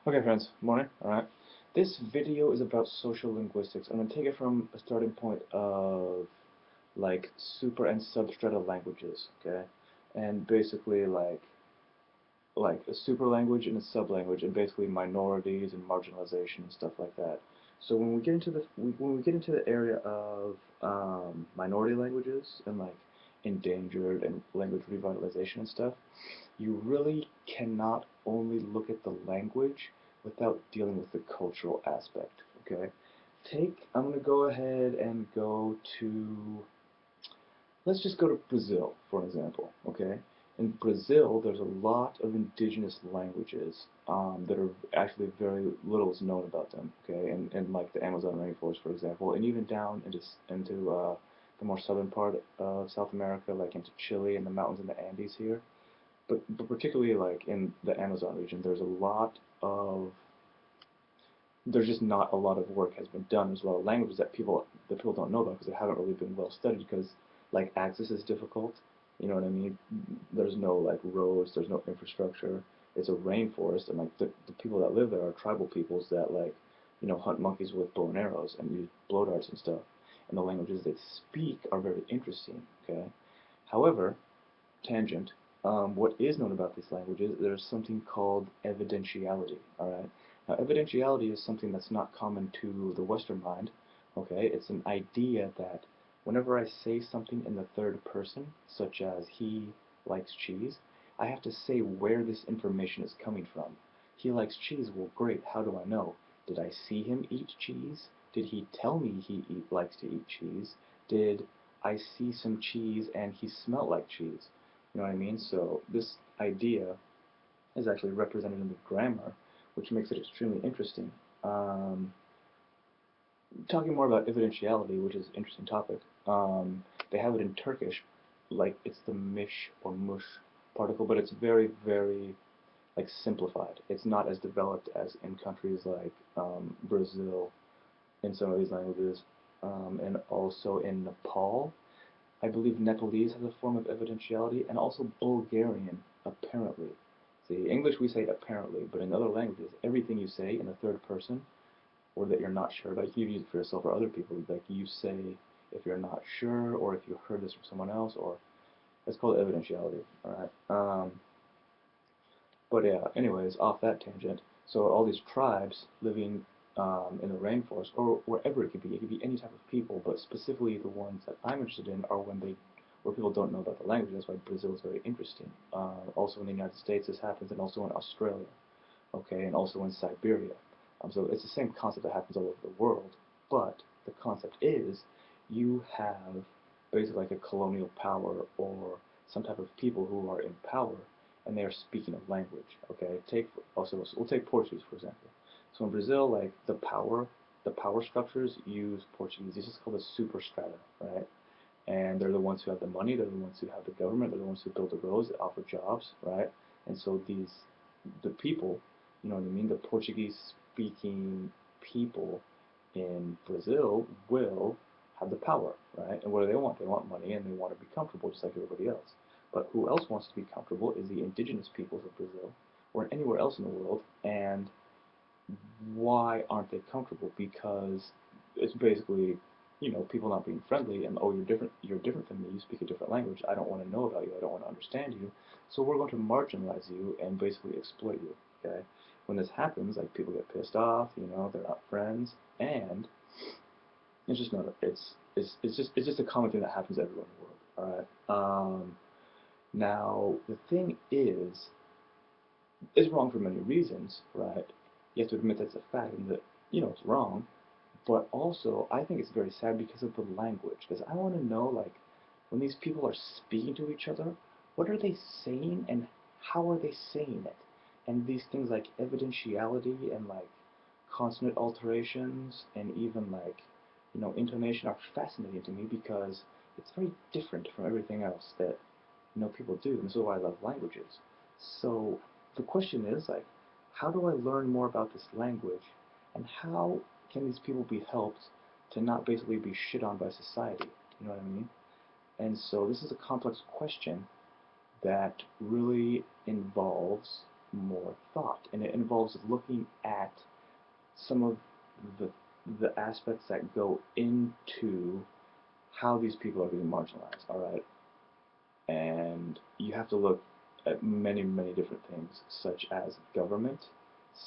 Okay, friends, morning. Alright. This video is about social linguistics. I'm going to take it from a starting point of like super and substrata languages, okay? And basically like a super language and a sub-language, and basically minorities and marginalization and stuff like that. So when we get into the area of minority languages and like endangered and language revitalization and stuff, you really cannot only look at the language without dealing with the cultural aspect. Okay, I'm gonna go ahead and go to let's just go to Brazil for an example, okay? In Brazil, there's a lot of indigenous languages that are actually very little is known about them, okay? And like the Amazon rainforest, for example, and even down into the more southern part of South America, like into Chile and the mountains in the Andes here. But particularly like in the Amazon region, there's just not a lot of work has been done. There's a lot of languages that people don't know about because they haven't really been well studied because like access is difficult. You know what I mean? There's no like roads, there's no infrastructure. It's a rainforest, and like the people that live there are tribal peoples that like hunt monkeys with bow and arrows and use blow darts and stuff. And the languages they speak are very interesting. Okay, however, tangent. What is known about these languages, there's something called evidentiality, all right? Now, evidentiality is something that's not common to the Western mind, okay? It's an idea that whenever I say something in the third person, such as he likes cheese, I have to say where this information is coming from. He likes cheese, well, great, how do I know? Did I see him eat cheese? Did he tell me likes to eat cheese? Did I see some cheese and he smelled like cheese? You know what I mean? So this idea is actually represented in the grammar, which makes it extremely interesting. Um, Talking more about evidentiality, which is an interesting topic, they have it in Turkish, like it's the mish or mush particle, but it's very, very like simplified. It's not as developed as in countries like Brazil in some of these languages, and also in Nepal. I believe Nepalese has a form of evidentiality, and also Bulgarian, apparently. See, English we say apparently, but in other languages, everything you say in the third person, or that you're not sure about, you use it for yourself or other people, like you say if you're not sure, or if you heard this from someone else, or it's called evidentiality, alright? But yeah, anyways, off that tangent, so all these tribes living in the rainforest, or wherever it could be any type of people, but specifically the ones that I'm interested in are where people don't know about the language. That's why Brazil is very interesting. Also in the United States this happens, and also in Australia, okay, and also in Siberia. So it's the same concept that happens all over the world, but the concept is you have basically like a colonial power or some type of people who are in power and they are speaking a language. Okay, we'll take Portuguese for example. So in Brazil, like the power structures use Portuguese. This is called the superstrata, right? And they're the ones who have the money. They're the ones who have the government. They're the ones who build the roads that offer jobs, right? And so the people, you know what I mean, the Portuguese-speaking people in Brazil will have the power, right? And what do they want? They want money and they want to be comfortable just like everybody else. But who else wants to be comfortable is the indigenous peoples of Brazil or anywhere else in the world. And why aren't they comfortable? Because it's basically, people not being friendly and, oh, you're different from me, you speak a different language, I don't want to know about you, I don't want to understand you, so we're going to marginalize you and basically exploit you, okay? When this happens, like, people get pissed off, they're not friends, and it's just not, it's just a common thing that happens everywhere in the world, alright? Now, the thing is wrong for many reasons, right? You have to admit that's a fact and that, it's wrong. But also, I think it's very sad because of the language. Because I want to know, like, when these people are speaking to each other, what are they saying and how are they saying it? And these things like evidentiality and, like, consonant alterations and even, like, intonation are fascinating to me because it's very different from everything else that, people do. And this is why I love languages. So the question is, like, how do I learn more about this language and how can these people be helped to not basically be shit on by society? You know what I mean? And so this is a complex question that really involves more thought, and it involves looking at some of the the aspects that go into how these people are being marginalized. All right, and you have to look at many, many different things, such as government,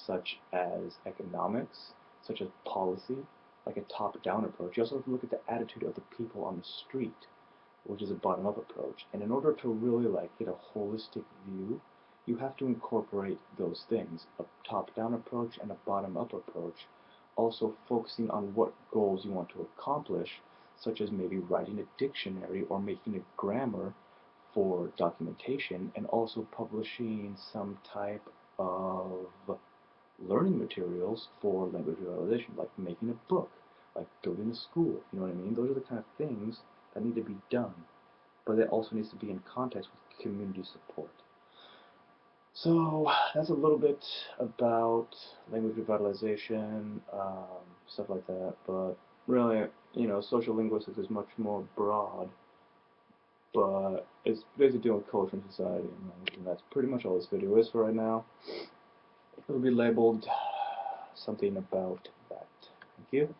such as economics, such as policy, like a top-down approach. You also have to look at the attitude of the people on the street, which is a bottom-up approach. And in order to really like get a holistic view, you have to incorporate those things, a top-down approach and a bottom-up approach, also focusing on what goals you want to accomplish, such as maybe writing a dictionary or making a grammar for documentation, and also publishing some type of learning materials for language revitalization, like making a book, like building a school, you know what I mean? Those are the kind of things that need to be done, but it also needs to be in context with community support. So that's a little bit about language revitalization, stuff like that, but really, social linguistics is much more broad, but it's basically dealing with culture and society and language, and that's pretty much all this video is for right now. It'll be labeled something about that. Thank you.